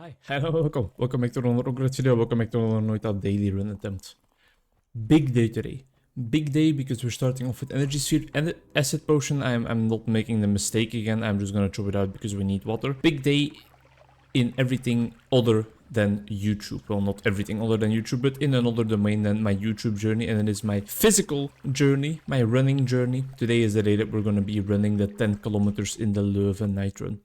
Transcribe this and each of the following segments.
Hi, hello, welcome. Welcome back to another Onkruid video. Welcome back to another Noita daily run attempt. Big day today. Big day because we're starting off with energy sphere and the acid potion. I'm not making the mistake again. I'm just gonna chop it out because we need water. Big day in everything other than YouTube. Well, not everything other than YouTube, but in another domain than my YouTube journey, and it is my physical journey, my running journey. Today is the day that we're gonna be running the 10 kilometers in the Leuven night run.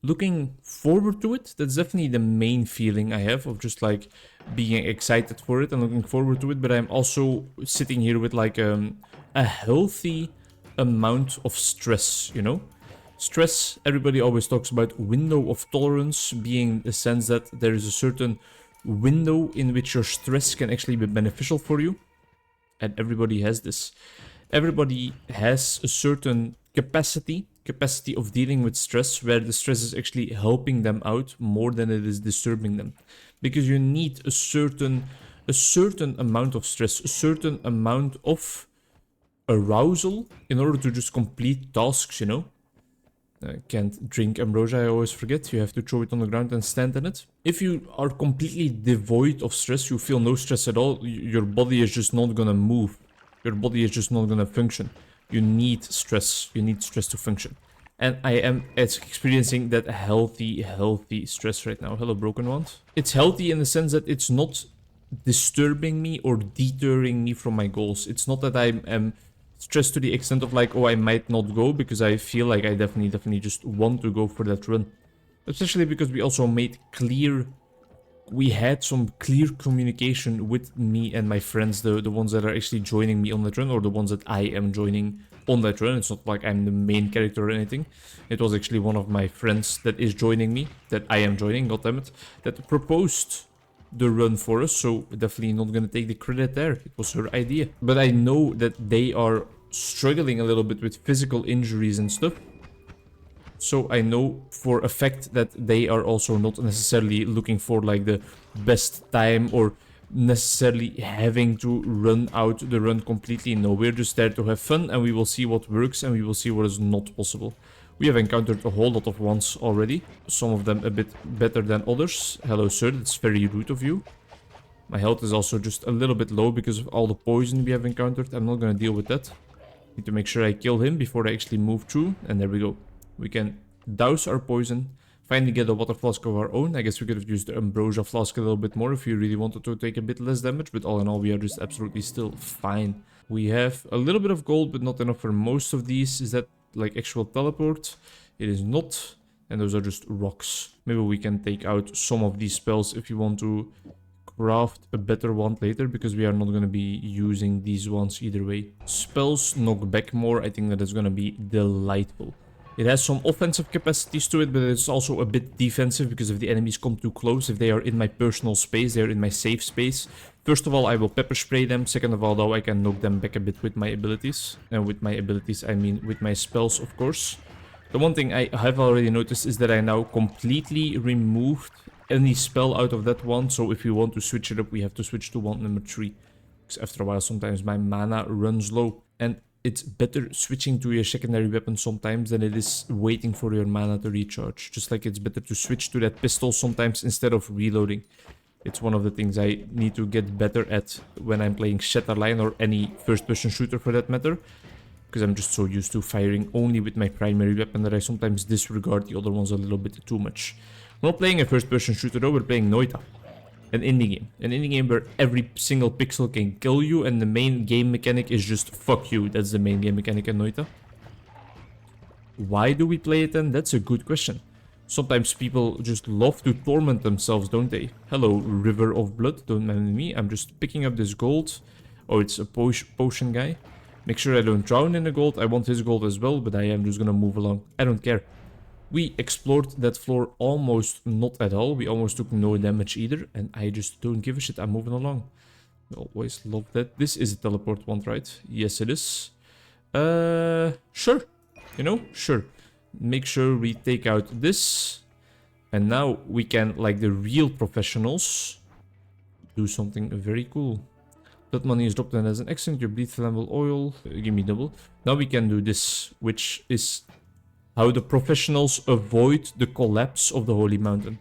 Looking forward to it. That's definitely the main feeling I have of just like being excited for it and looking forward to it. But I'm also sitting here with like a healthy amount of stress, you know? Stress, everybody always talks about window of tolerance being the sense that there is a certain window in which your stress can actually be beneficial for you. And everybody has this. Everybody has a certain capacity of dealing with stress where the stress is actually helping them out more than it is disturbing them, because you need a certain amount of stress, a certain amount of arousal in order to just complete tasks, you know. Can't drink ambrosia, I always forget. You have to throw it on the ground and stand in it. If you are completely devoid of stress, you feel no stress at all, your body is just not gonna move. Your body is just not gonna function. You need stress. You need stress to function. And I am experiencing that healthy stress right now. Hello, broken one. It's healthy in the sense that it's not disturbing me or deterring me from my goals. It's not that I am stressed to the extent of like, oh, I might not go, because I feel like I definitely just want to go for that run. Especially because we also made clear... We had some clear communication with me and my friends, the ones that are actually joining me on that run, or the ones that I am joining on that run. It's not like I'm the main character or anything. It was actually one of my friends that is joining me, that I am joining, goddammit, that proposed the run for us, so definitely not gonna take the credit there. It was her idea. But I know that they are struggling a little bit with physical injuries and stuff. So I know for a fact that they are also not necessarily looking for like the best time or necessarily having to run out the run completely. No, we're just there to have fun, and we will see what works and we will see what is not possible. We have encountered a whole lot of ones already. Some of them a bit better than others. Hello sir, that's very rude of you. My health is also just a little bit low because of all the poison we have encountered. I'm not gonna deal with that. Need to make sure I kill him before I actually move through, and there we go. We can douse our poison, finally get a water flask of our own. I guess we could have used the ambrosia flask a little bit more if we really wanted to take a bit less damage, but all in all we are just absolutely still fine. We have a little bit of gold, but not enough for most of these. Is that like actual teleport? It is not, and those are just rocks. Maybe we can take out some of these spells if you want to craft a better one later, because we are not going to be using these ones either way. Spells knock back more. I think that is going to be delightful. It has some offensive capacities to it, but it's also a bit defensive, because if the enemies come too close, if they are in my personal space, they're in my safe space. First of all, I will pepper spray them. Second of all, though, I can knock them back a bit with my abilities. And with my abilities, I mean with my spells, of course. The one thing I have already noticed is that I now completely removed any spell out of that one. So if we want to switch it up, we have to switch to wand number 3. Because after a while, sometimes my mana runs low. And it's better switching to your secondary weapon sometimes than it is waiting for your mana to recharge. Just like it's better to switch to that pistol sometimes instead of reloading. It's one of the things I need to get better at when I'm playing Shatterline or any first-person shooter for that matter. Because I'm just so used to firing only with my primary weapon that I sometimes disregard the other ones a little bit too much. We're not playing a first-person shooter though, we're playing Noita. An indie game. An indie game where every single pixel can kill you, and the main game mechanic is just fuck you. That's the main game mechanic in Noita. Why do we play it then? That's a good question. Sometimes people just love to torment themselves, don't they? Hello, River of Blood. Don't mind me. I'm just picking up this gold. Oh, it's a potion guy. Make sure I don't drown in the gold. I want his gold as well, but I am just gonna move along. I don't care. We explored that floor almost not at all. We almost took no damage either. And I just don't give a shit. I'm moving along. I always love that. This is a teleport one, right? Yes, it is. Sure. You know, sure. Make sure we take out this. And now we can, like the real professionals, do something very cool. That money is dropped in as an accent. Your bleed flammable oil. Give me double. Now we can do this, which is how the professionals avoid the collapse of the Holy Mountain.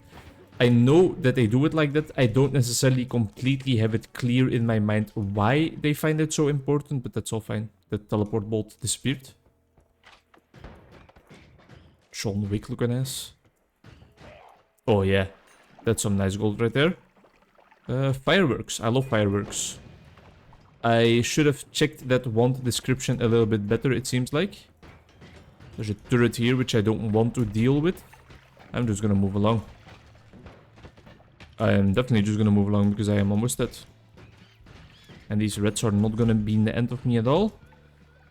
I know that they do it like that. I don't necessarily completely have it clear in my mind why they find it so important, but that's all fine. The teleport bolt disappeared. John Wick looking ass. Oh yeah, that's some nice gold right there. Fireworks. I love fireworks. I should have checked that wand description a little bit better, it seems like. There's a turret here which I don't want to deal with. I'm just gonna move along. I am definitely just gonna move along because I am almost dead. And these reds are not gonna be in the end of me at all.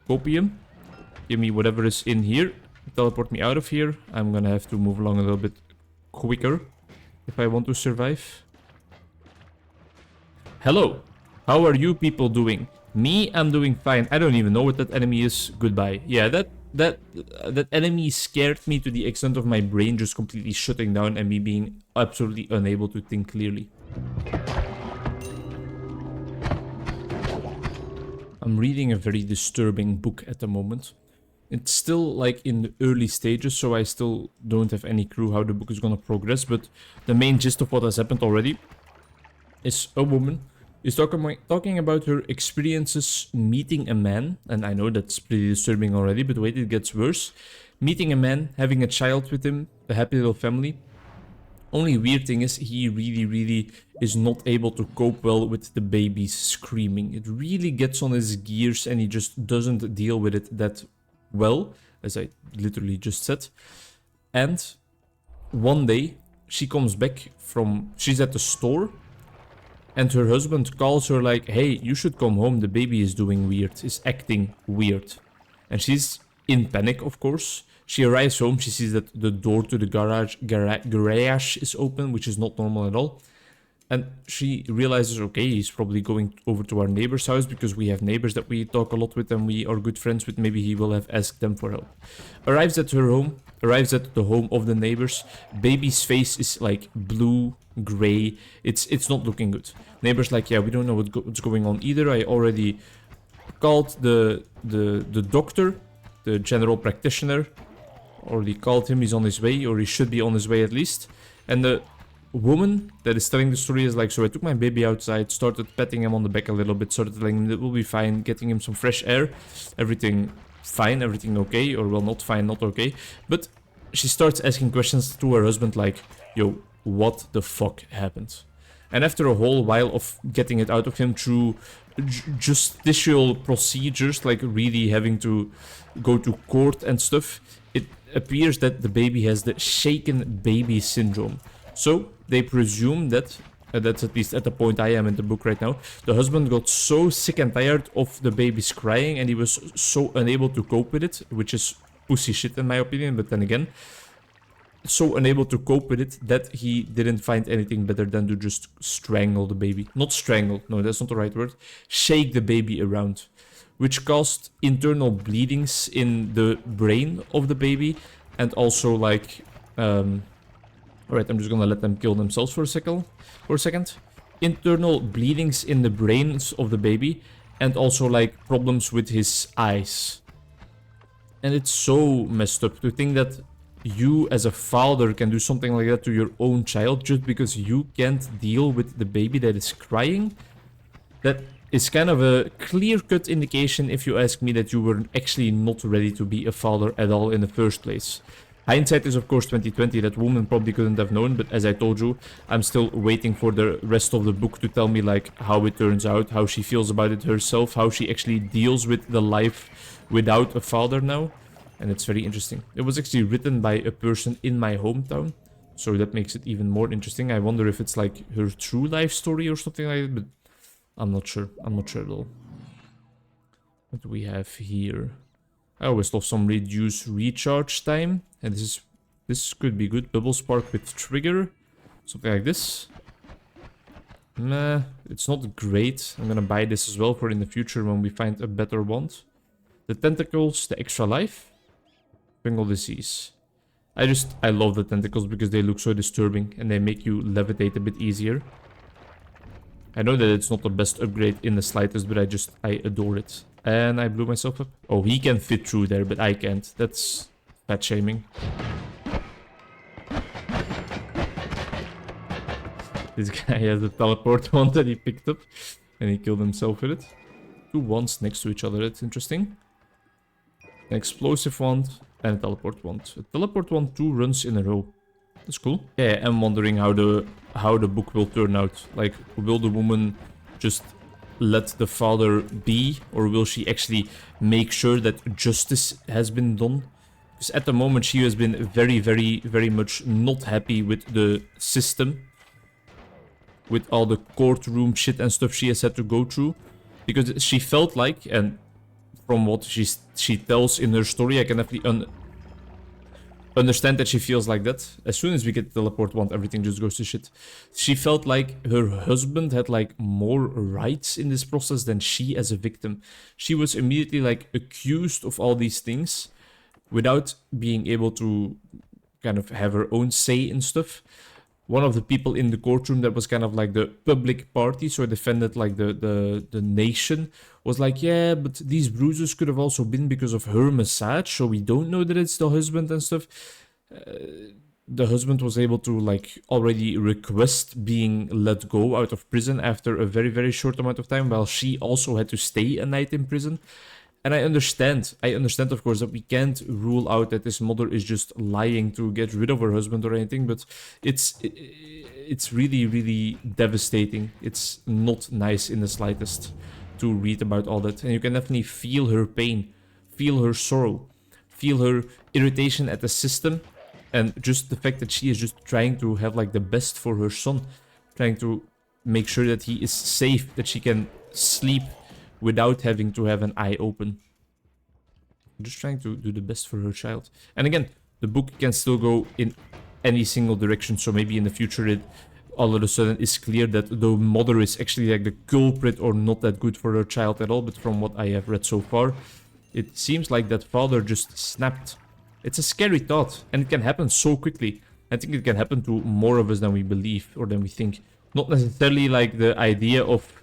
Copium. Give me whatever is in here. Teleport me out of here. I'm gonna have to move along a little bit quicker if I want to survive. Hello. How are you people doing? Me, I'm doing fine. I don't even know what that enemy is. Goodbye. Yeah, that enemy scared me to the extent of my brain just completely shutting down and me being absolutely unable to think clearly. I'm reading a very disturbing book at the moment. It's still like in the early stages, so I still don't have any clue how the book is gonna progress, but the main gist of what has happened already is a woman is talking about her experiences meeting a man, and I know that's pretty disturbing already, but wait, it gets worse. Meeting a man, having a child with him, a happy little family. Only weird thing is he really is not able to cope well with the baby's screaming. It really gets on his gears and he just doesn't deal with it that well, as I literally just said. And one day she comes back she's at the store. And her husband calls her like, hey, you should come home, the baby is doing weird, is acting weird. And she's in panic, of course. She arrives home, she sees that the door to the garage is open, which is not normal at all. And she realizes, okay, he's probably going over to our neighbor's house because we have neighbors that we talk a lot with and we are good friends with. Maybe he will have asked them for help. Arrives at her home, arrives at the home of the neighbors. Baby's face is like blue, gray. It's not looking good. Neighbors like, yeah, we don't know what's going on either. I already called the doctor, the general practitioner. Already called him, he's on his way, or he should be on his way at least. And the woman that is telling the story is like, so I took my baby outside, started patting him on the back a little bit, started telling him it will be fine, getting him some fresh air, everything fine, everything okay, or well, not fine, not okay. But she starts asking questions to her husband like, yo, what the fuck happened? And after a whole while of getting it out of him through justicial procedures, like really having to go to court and stuff, it appears that the baby has the shaken baby syndrome. So they presume that, that's at least at the point I am in the book right now, the husband got so sick and tired of the baby's crying and he was so unable to cope with it, which is pussy shit in my opinion, but then again, so unable to cope with it that he didn't find anything better than to just strangle the baby. Not strangle, no, that's not the right word. Shake the baby around, which caused internal bleedings in the brain of the baby and also like... Alright, I'm just gonna let them kill themselves for a second. Internal bleedings in the brains of the baby and also like problems with his eyes. And it's so messed up to think that you as a father can do something like that to your own child just because you can't deal with the baby that is crying. That is kind of a clear-cut indication, if you ask me, that you were actually not ready to be a father at all in the first place. Hindsight is of course 2020, that woman probably couldn't have known, but as I told you, I'm still waiting for the rest of the book to tell me like how it turns out, how she feels about it herself, how she actually deals with the life without a father now. And it's very interesting. It was actually written by a person in my hometown, so that makes it even more interesting. I wonder if it's like her true life story or something like that, but I'm not sure. I'm not sure at all. What do we have here? I always love some reduced recharge time. And this could be good. Bubble spark with trigger. Something like this. Nah, it's not great. I'm gonna buy this as well for in the future when we find a better wand. The tentacles, the extra life. Fungal disease. I love the tentacles because they look so disturbing and they make you levitate a bit easier. I know that it's not the best upgrade in the slightest, but I adore it. And I blew myself up. Oh, he can fit through there, but I can't. That's fat shaming. This guy has a teleport wand that he picked up. And he killed himself with it. 2 wands next to each other, that's interesting. An explosive wand and a teleport wand. A teleport wand 2 runs in a row. That's cool. Yeah, I'm wondering how the book will turn out. Like, will the woman just let the father be? Or will she actually make sure that justice has been done? Because at the moment she has been very, very, very much not happy with the system. With all the courtroom shit and stuff she has had to go through. Because she felt like, and from what she tells in her story, I can definitely understand that she feels like that. As soon as we get the teleport wand, everything just goes to shit. She felt like her husband had like more rights in this process than she as a victim. She was immediately like accused of all these things without being able to kind of have her own say in stuff. One of the people in the courtroom that was kind of like the public party, so defended like the nation, was like, yeah, but these bruises could have also been because of her massage, so we don't know that it's the husband and stuff. The husband was able to like already request being let go out of prison after a very, very short amount of time, while she also had to stay a night in prison. And I understand, of course, that we can't rule out that this mother is just lying to get rid of her husband or anything, but it's really, really devastating. It's not nice in the slightest to read about all that. And you can definitely feel her pain, feel her sorrow, feel her irritation at the system, and just the fact that she is just trying to have like the best for her son, trying to make sure that he is safe, that she can sleep without having to have an eye open. Just trying to do the best for her child. And again, the book can still go in any single direction, so maybe in the future it all of a sudden is clear that the mother is actually like the culprit or not that good for her child at all, but from what I have read so far, it seems like that father just snapped. It's a scary thought, and it can happen so quickly. I think it can happen to more of us than we believe or than we think. Not necessarily like the idea of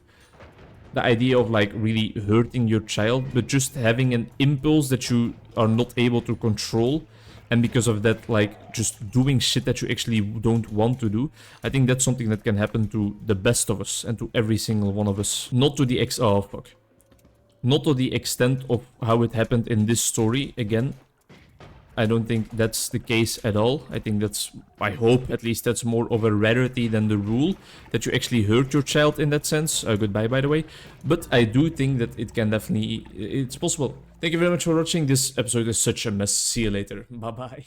like really hurting your child, but just having an impulse that you are not able to control, and because of that like just doing shit that you actually don't want to do. I think that's something that can happen to the best of us and to every single one of us. Not to the not to the extent of how it happened in this story. Again, I don't think that's the case at all. I think that's, I hope at least that's more of a rarity than the rule, that you actually hurt your child in that sense. Goodbye, by the way. But I do think that it can definitely, it's possible. Thank you very much for watching. This episode is such a mess. See you later. Bye-bye.